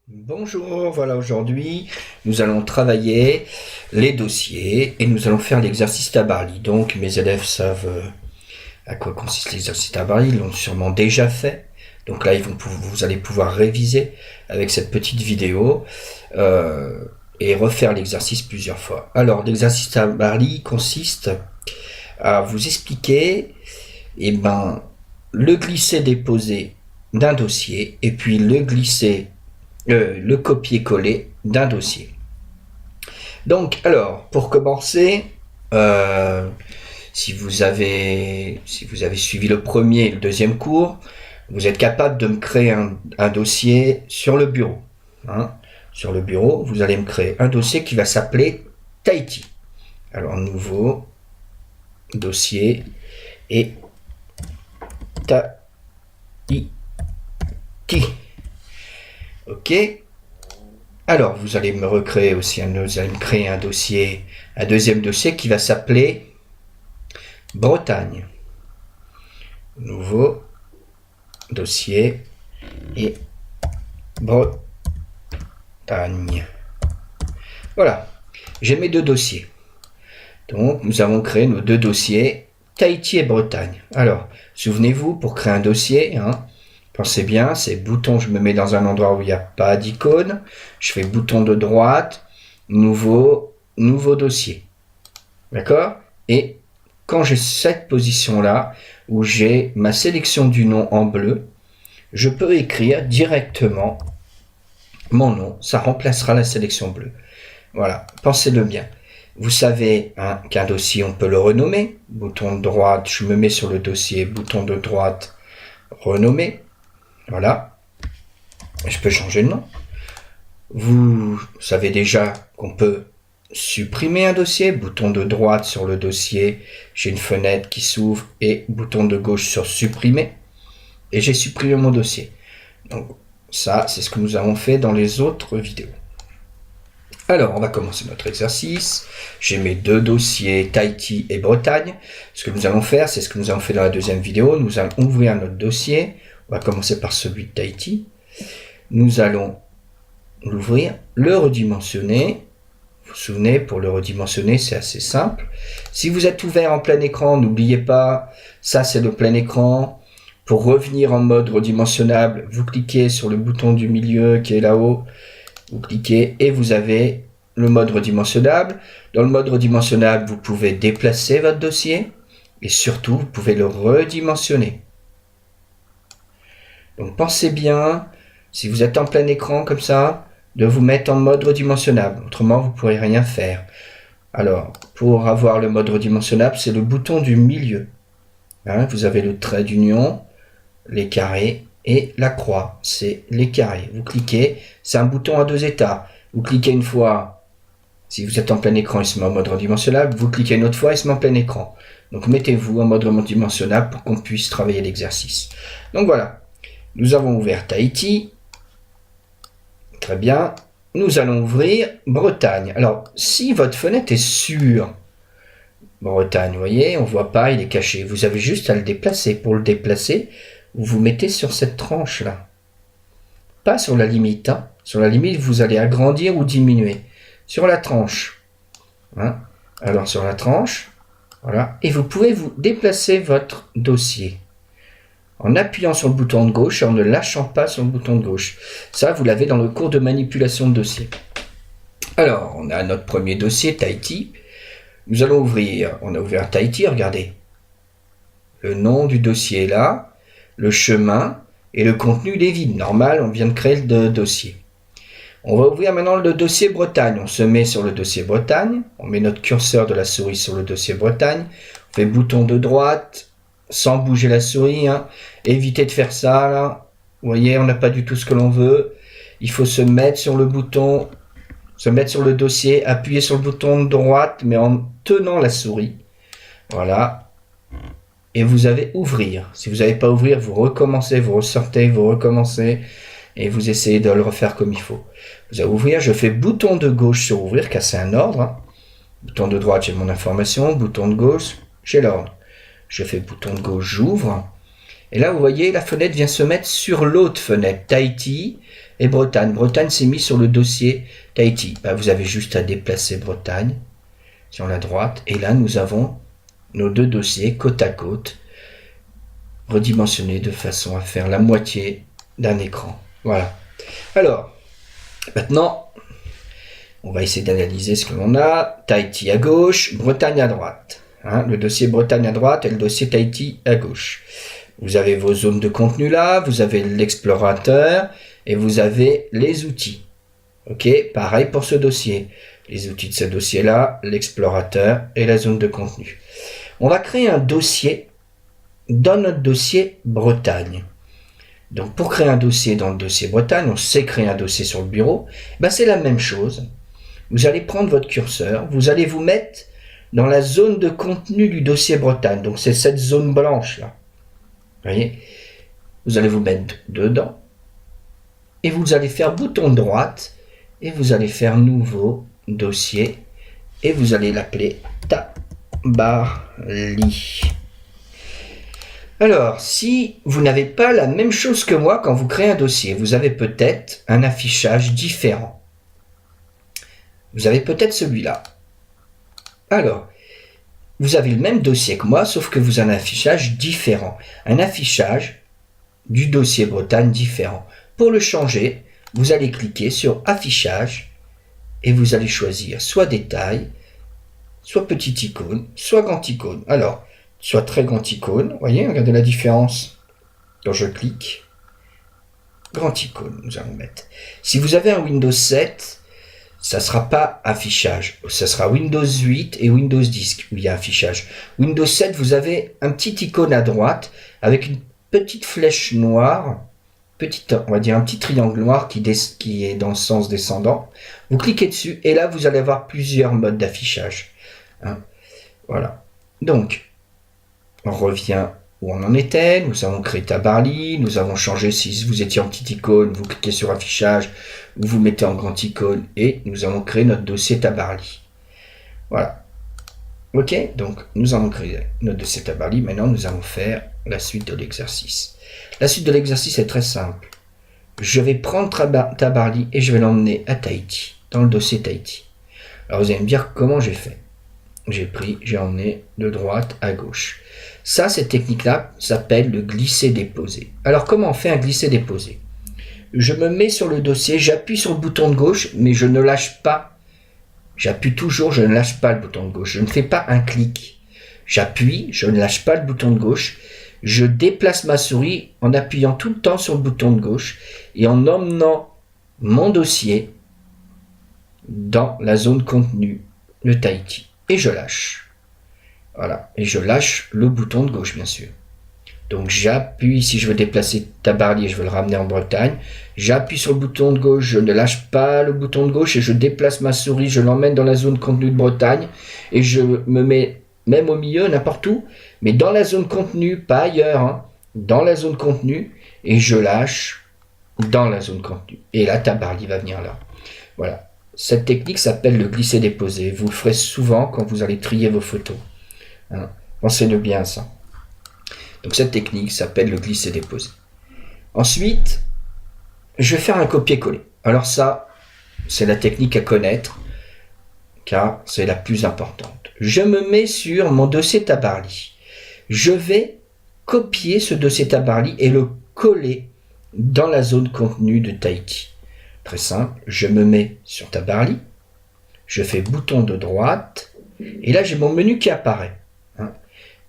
Bonjour, voilà aujourd'hui nous allons travailler les dossiers et nous allons faire l'exercice Tabarly. Donc mes élèves savent à quoi consiste l'exercice Tabarly, ils l'ont sûrement déjà fait. Donc là vous allez pouvoir réviser avec cette petite vidéo et refaire l'exercice plusieurs fois. Alors l'exercice Tabarly consiste à vous expliquer le glisser-déposer d'un dossier et puis le copier-coller d'un dossier. Donc, alors, pour commencer, si vous avez suivi le premier et le deuxième cours, vous êtes capable de me créer un dossier sur le bureau. Sur le bureau, vous allez me créer un dossier qui va s'appeler Tahiti. Alors, nouveau, dossier, et Tahiti. Ok. Alors, vous allez me recréer aussi vous allez me créer un deuxième dossier qui va s'appeler Bretagne. Nouveau dossier et Bretagne. Voilà. J'ai mes deux dossiers. Donc, nous avons créé nos deux dossiers, Tahiti et Bretagne. Alors, souvenez-vous, pour créer un dossier, pensez bien, c'est bouton, je me mets dans un endroit où il n'y a pas d'icône. Je fais bouton de droite, nouveau dossier. D'accord? Et quand j'ai cette position-là, où j'ai ma sélection du nom en bleu, je peux écrire directement mon nom. Ça remplacera la sélection bleue. Voilà, pensez-le bien. Vous savez qu'un dossier, on peut le renommer. Bouton de droite, je me mets sur le dossier, bouton de droite, renommer. Voilà, je peux changer de nom. Vous savez déjà qu'on peut supprimer un dossier, bouton de droite sur le dossier, j'ai une fenêtre qui s'ouvre et bouton de gauche sur supprimer et j'ai supprimé mon dossier. Donc ça, c'est ce que nous avons fait dans les autres vidéos. Alors, on va commencer notre exercice. J'ai mes deux dossiers Tahiti et Bretagne. Ce que nous allons faire, c'est ce que nous avons fait dans la deuxième vidéo. Nous allons ouvrir notre dossier. On va commencer par celui de Tahiti. Nous allons l'ouvrir, le redimensionner. Vous vous souvenez, pour le redimensionner, c'est assez simple. Si vous êtes ouvert en plein écran, n'oubliez pas, ça c'est le plein écran. Pour revenir en mode redimensionnable, vous cliquez sur le bouton du milieu qui est là-haut. Vous cliquez et vous avez le mode redimensionnable. Dans le mode redimensionnable, vous pouvez déplacer votre dossier et surtout, vous pouvez le redimensionner. Donc pensez bien, si vous êtes en plein écran comme ça, de vous mettre en mode redimensionnable. Autrement, vous ne pourrez rien faire. Alors, pour avoir le mode redimensionnable, c'est le bouton du milieu. Vous avez le trait d'union, les carrés et la croix. C'est les carrés. Vous cliquez, c'est un bouton à deux états. Vous cliquez une fois, si vous êtes en plein écran, il se met en mode redimensionnable. Vous cliquez une autre fois, il se met en plein écran. Donc mettez-vous en mode redimensionnable pour qu'on puisse travailler l'exercice. Donc voilà. Nous avons ouvert Tahiti. Très bien. Nous allons ouvrir Bretagne. Alors, si votre fenêtre est sur Bretagne, vous voyez, on ne voit pas, il est caché. Vous avez juste à le déplacer. Pour le déplacer, vous vous mettez sur cette tranche-là. Pas sur la limite. Sur la limite, vous allez agrandir ou diminuer. Sur la tranche. Alors, sur la tranche, voilà. Et vous pouvez vous déplacer votre dossier en appuyant sur le bouton de gauche et en ne lâchant pas sur le bouton de gauche. Ça, vous l'avez dans le cours de manipulation de dossier. Alors, on a notre premier dossier, Tahiti. Nous allons ouvrir, on a ouvert Tahiti, regardez. Le nom du dossier est là, le chemin et le contenu, il est vide. Normal, on vient de créer le dossier. On va ouvrir maintenant le dossier Bretagne. On se met sur le dossier Bretagne. On met notre curseur de la souris sur le dossier Bretagne. On fait bouton de droite, sans bouger la souris. Évitez de faire ça, là. Vous voyez, on n'a pas du tout ce que l'on veut. Il faut se mettre sur le bouton, se mettre sur le dossier, appuyer sur le bouton de droite, mais en tenant la souris. Voilà. Et vous avez ouvrir. Si vous n'avez pas ouvrir, vous recommencez, vous ressortez, vous recommencez, et vous essayez de le refaire comme il faut. Vous avez ouvrir, je fais bouton de gauche sur ouvrir, car c'est un ordre. Bouton de droite, j'ai mon information. Bouton de gauche, j'ai l'ordre. Je fais bouton de gauche, j'ouvre. Et là, vous voyez, la fenêtre vient se mettre sur l'autre fenêtre, Tahiti et Bretagne. Bretagne s'est mise sur le dossier Tahiti. Ben, vous avez juste à déplacer Bretagne sur la droite. Et là, nous avons nos deux dossiers côte à côte, redimensionnés de façon à faire la moitié d'un écran. Voilà. Alors, maintenant, on va essayer d'analyser ce que l'on a. Tahiti à gauche, Bretagne à droite. Le dossier Bretagne à droite et le dossier Tahiti à gauche. Vous avez vos zones de contenu là, vous avez l'explorateur et vous avez les outils. Ok, pareil pour ce dossier. Les outils de ce dossier-là, l'explorateur et la zone de contenu. On va créer un dossier dans notre dossier Bretagne. Donc pour créer un dossier dans le dossier Bretagne, on sait créer un dossier sur le bureau, ben c'est la même chose. Vous allez prendre votre curseur, vous allez vous mettre dans la zone de contenu du dossier Bretagne. Donc c'est cette zone blanche là. Vous voyez, vous allez vous mettre dedans et vous allez faire bouton de droite et vous allez faire nouveau dossier et vous allez l'appeler Tabarly. Alors, si vous n'avez pas la même chose que moi quand vous créez un dossier, vous avez peut-être un affichage différent. Vous avez peut-être celui-là. Alors, vous avez le même dossier que moi, sauf que vous avez un affichage différent. Un affichage du dossier Bretagne différent. Pour le changer, vous allez cliquer sur Affichage et vous allez choisir soit Détail, soit Petite icône, soit Grande icône. Alors, soit Très Grande icône, vous voyez, regardez la différence. Quand je clique, Grande icône, nous allons mettre. Si vous avez un Windows 7, ça ne sera pas affichage, ça sera Windows 8 et Windows 10 où il y a affichage. Windows 7, vous avez un petit icône à droite avec une petite flèche noire, on va dire un petit triangle noir qui est dans le sens descendant. Vous cliquez dessus et là vous allez avoir plusieurs modes d'affichage. Voilà. Donc, on revient où on en était. Nous avons créé Tabarly, nous avons changé, si vous étiez en petite icône, vous cliquez sur affichage, vous vous mettez en grande icône et nous avons créé notre dossier Tabarly. Voilà. Ok, donc nous avons créé notre dossier Tabarly. Maintenant, nous allons faire la suite de l'exercice. La suite de l'exercice est très simple. Je vais prendre Tabarly et je vais l'emmener à Tahiti, dans le dossier Tahiti. Alors vous allez me dire comment j'ai fait. J'ai emmené de droite à gauche. Ça, cette technique-là s'appelle le glisser-déposer. Alors comment on fait un glisser-déposer? Je me mets sur le dossier, j'appuie sur le bouton de gauche, mais je ne lâche pas. J'appuie toujours, je ne lâche pas le bouton de gauche. Je ne fais pas un clic. J'appuie, je ne lâche pas le bouton de gauche. Je déplace ma souris en appuyant tout le temps sur le bouton de gauche et en emmenant mon dossier dans la zone contenu de Tahiti. Et je lâche. Voilà. Et je lâche le bouton de gauche, bien sûr. Donc j'appuie, si je veux déplacer Tabarly et je veux le ramener en Bretagne, j'appuie sur le bouton de gauche, je ne lâche pas le bouton de gauche et je déplace ma souris, je l'emmène dans la zone contenu de Bretagne et je me mets même au milieu, n'importe où, mais dans la zone contenu, pas ailleurs, dans la zone contenu, et je lâche dans la zone contenu. Et là, Tabarly va venir là. Voilà. Cette technique s'appelle le glisser-déposer. Vous le ferez souvent quand vous allez trier vos photos. Pensez-le bien à ça. Donc cette technique s'appelle le glisser-déposer. Ensuite, je vais faire un copier-coller. Alors ça, c'est la technique à connaître, car c'est la plus importante. Je me mets sur mon dossier Tabarly. Je vais copier ce dossier Tabarly et le coller dans la zone contenu de Tahiti. Très simple, je me mets sur Tabarly, je fais bouton de droite, et là j'ai mon menu qui apparaît.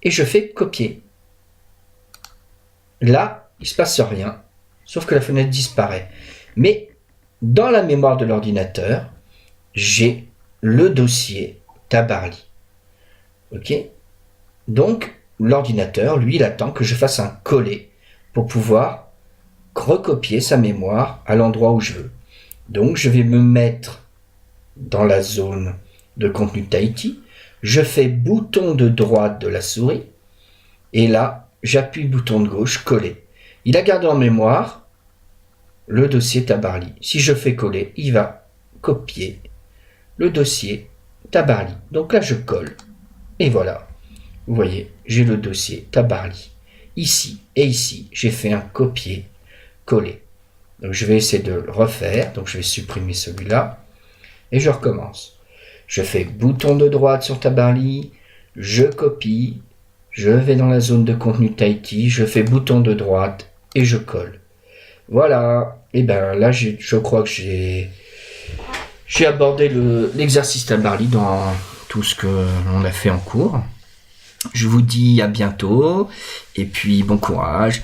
Et je fais copier. Là, il ne se passe rien, sauf que la fenêtre disparaît. Mais dans la mémoire de l'ordinateur, j'ai le dossier Tabarly. Ok? Donc, l'ordinateur, lui, il attend que je fasse un coller pour pouvoir recopier sa mémoire à l'endroit où je veux. Donc, je vais me mettre dans la zone de contenu de Tahiti. Je fais bouton de droite de la souris. Et là, j'appuie le bouton de gauche, coller. Il a gardé en mémoire le dossier Tabarly. Si je fais coller, il va copier le dossier Tabarly. Donc là, je colle. Et voilà. Vous voyez, j'ai le dossier Tabarly. ici et ici, j'ai fait un copier-coller. Donc je vais essayer de le refaire, donc je vais supprimer celui-là, et je recommence. Je fais bouton de droite sur Tabarly, je copie, je vais dans la zone de contenu Tahiti, je fais bouton de droite et je colle. Voilà, et ben là je crois que j'ai abordé l'exercice Tabarly dans tout ce que l'on a fait en cours. Je vous dis à bientôt, et puis bon courage.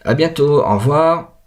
À bientôt, au revoir.